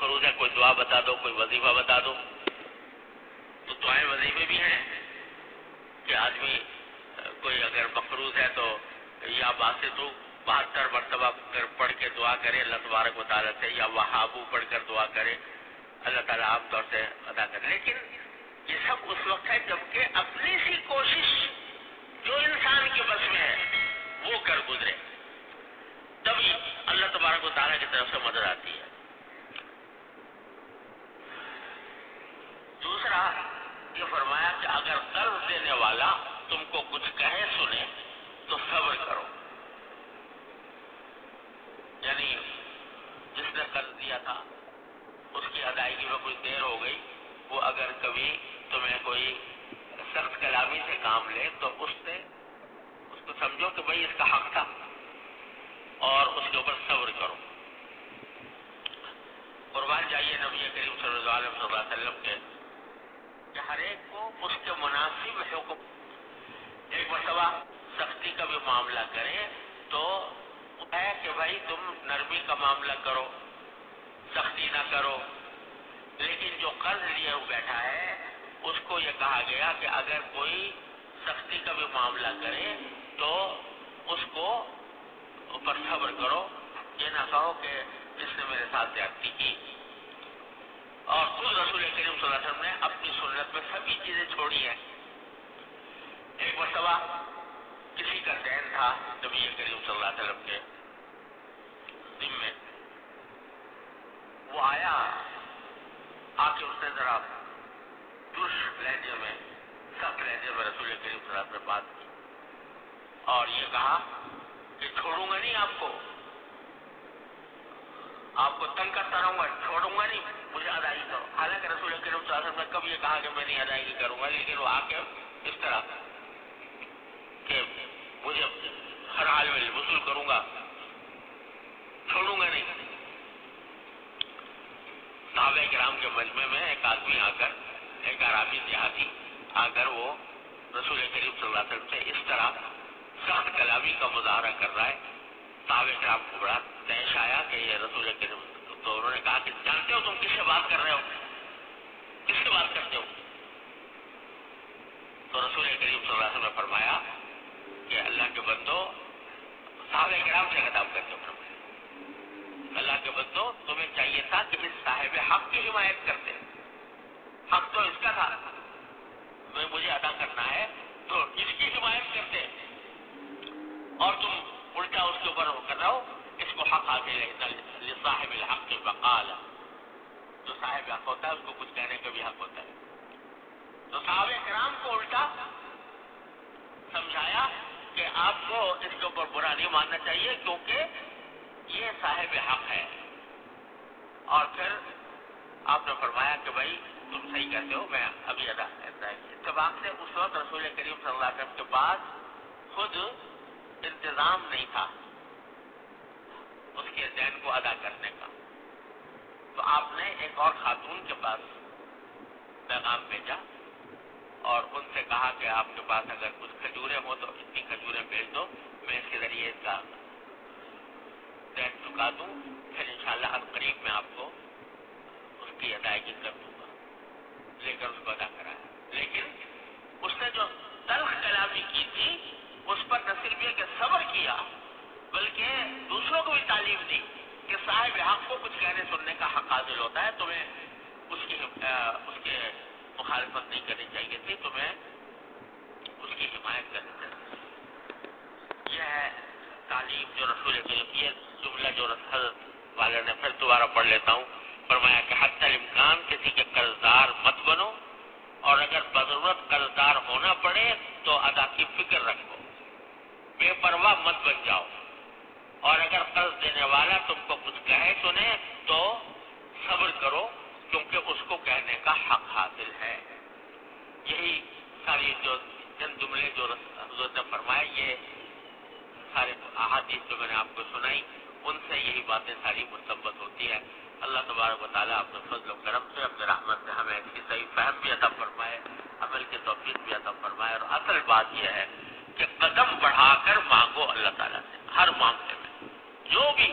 मकरूज है, कोई दुआ बता दो, कोई वजीफा बता दो। तो दुआएं वजीफे भी हैं कि आदमी कोई अगर मकरूज है तो या बासितु 72 मरतबा पढ़ के दुआ करे अल्लाह तबारक व तआला से, या वहाबू पढ़ कर दुआ करे, अल्लाह ताला आमतौर से अदा करे। लेकिन ये सब उस वक्त है जबकि अपनी सी कोशिश जो इंसान के बस में है वो कर गुजरे, तभी अल्लाह तबारक व तआला की तरफ से मदद आती है। दूसरा ये फरमाया कि अगर कर्ज देने वाला तुमको कुछ कहे सुने तो सब्र करो। यानी जिसने कर्ज दिया था उसकी अदायगी में कुछ देर हो गई, वो अगर कभी तुम्हें कोई सख्त कलामी से काम ले तो उसको समझो कि भाई इसका हक था और उसके ऊपर सब्र करो। कुर्बान जाइए नबी करीम सल्लल्लाहु अलैहि वसल्लम के कि हर एक को उसके मुनासिब हुक्म, एक मरतबा सख्ती का भी मामला करे तो है कि भाई तुम नरमी का मामला करो, सख्ती ना करो। लेकिन जो कर्ज लिए हुए बैठा है उसको ये कहा गया कि अगर कोई सख्ती का भी मामला करे तो उसको ऊपर सब्र करो, ये ना कहो कि जिसने मेरे साथ ज्यादती की। और खुद रसूल करीम सल्लल्लाहु अलैहि वसल्लम ने अपनी सुन्नत में सभी चीजें छोड़ी हैं। एक मरतबा किसी का दैन था नबी करीम सल्लल्लाहु अलैहि वसल्लम के जिम्मे, वो आया, आके उसने जरा दुष्ट लहजे में, सख्त लहजे में रसूल करीम सल्लल्लाहु अलैहि वसल्लम से बात की और ये कहा कि छोड़ूंगा नहीं आपको तंग करता रहूंगा, छोड़ूंगा नहीं, मुझे अदायगी करो। हालांकि रसूल करीम सल्लल्लाहु अलैहि वसल्लम ने कभी ये कहा कि मैं नहीं अदायगी करूंगा, लेकिन वो आके इस तरह कि मुझे हर हाल में वसूल करूंगा, छोड़ूंगा नहीं। सहाबा किराम के मजमे में एक आदमी आकर, एक अराबी देहाती आकर वो रसूल करीम सल्लल्लाहु अलैहि वसल्लम से इस तरह सख्त कलामी का मुजाहरा कर रहा है। सहाबा किराम को बड़ा तहश आया कि ये रसूल करीम, तो उन्होंने कहा कि जानते हो तुम किससे बात कर रहे हो, किससे बात करते हो? तो रसूल करीम सल्लल्लाहु अलैहि वसल्लम ने फरमाया कि अल्लाह के बंदो, सहाबा किराम से खिताब करते हो, अल्लाह के बंदो तुम्हें चाहिए था कि इस साहिब हक की हिमायत करते, हक तो इसका था, मुझे अदा करना है तो इसकी हिमायत करते, और तुम उल्टा उसके ऊपर कर रहे हो। इसको हक हासिल है, साहिब हक के बकाल, जो साहिब हक होता है उसको कुछ कहने का भी हक होता है। तो सहाबा किराम को उल्टा समझाया कि आपको इसके ऊपर बुरा नहीं मानना चाहिए क्योंकि ये साहिब हक है। और फिर आपने फरमाया कि भाई तुम सही कहते हो, मैं अभी अदा करता है। इत्तेफाक से उस वक्त रसूल करीम सल्लल्लाहु अलैहि वसल्लम के पास खुद इंतजाम नहीं था उसके दैन को अदा करने का, तो आपने एक और खातून के पास पैगाम भेजा और उनसे कहा कि आपके पास अगर कुछ खजूरें हो तो इतनी खजूरें भेज दो, मैं इसके जरिए इसका दैन चुका दूं, फिर इंशाअल्लाह हर करीब में आपको उसकी अदायगी कर दूंगा। लेकर उसको अदा कराया, लेकिन उसने जो तल्ख कलामी की थी उस पर न सिर्फ ये कि सब्र किया बल्कि दूसरों को भी तालीम दी कि साहिब हक को कुछ कहने सुनने का हक हासिल होता है, तुम्हें उसके मुखालफत नहीं करनी चाहिए थी, तुम्हें उसकी हिमायत करनी चाहिए। यह है तालीम जो रसूल के लिए। ये जुमला जो हज़रत वाले ने फिर दोबारा पढ़ लेता हूँ, फरमाया कि हत्तल इम्कान किसी के कर्जदार मत बनो, और अगर बजरूरत कर्जदार होना पड़े तो अदा की फिक्र रखो, बेपरवाह मत बन जाओ, और अगर कर्ज देने वाला तुमको कुछ कहे सुने तो सब्र करो क्योंकि उसको कहने का हक हासिल है। यही सारी जो चंद जुमले जो हज़रत ने फरमाए, ये सारे अहादीस जो मैंने आपको सुनाई उनसे यही बातें सारी मुस्तंबत होती है। अल्लाह तबारक व तआला अपने फजल और करम से, अपने रहमत से हमें इसकी सही फहम भी अता फरमाए, अमल की तौफीक भी अता फरमाए। और असल बात यह है कि कदम बढ़ाकर मांगो अल्लाह ताला से हर मामले में, जो भी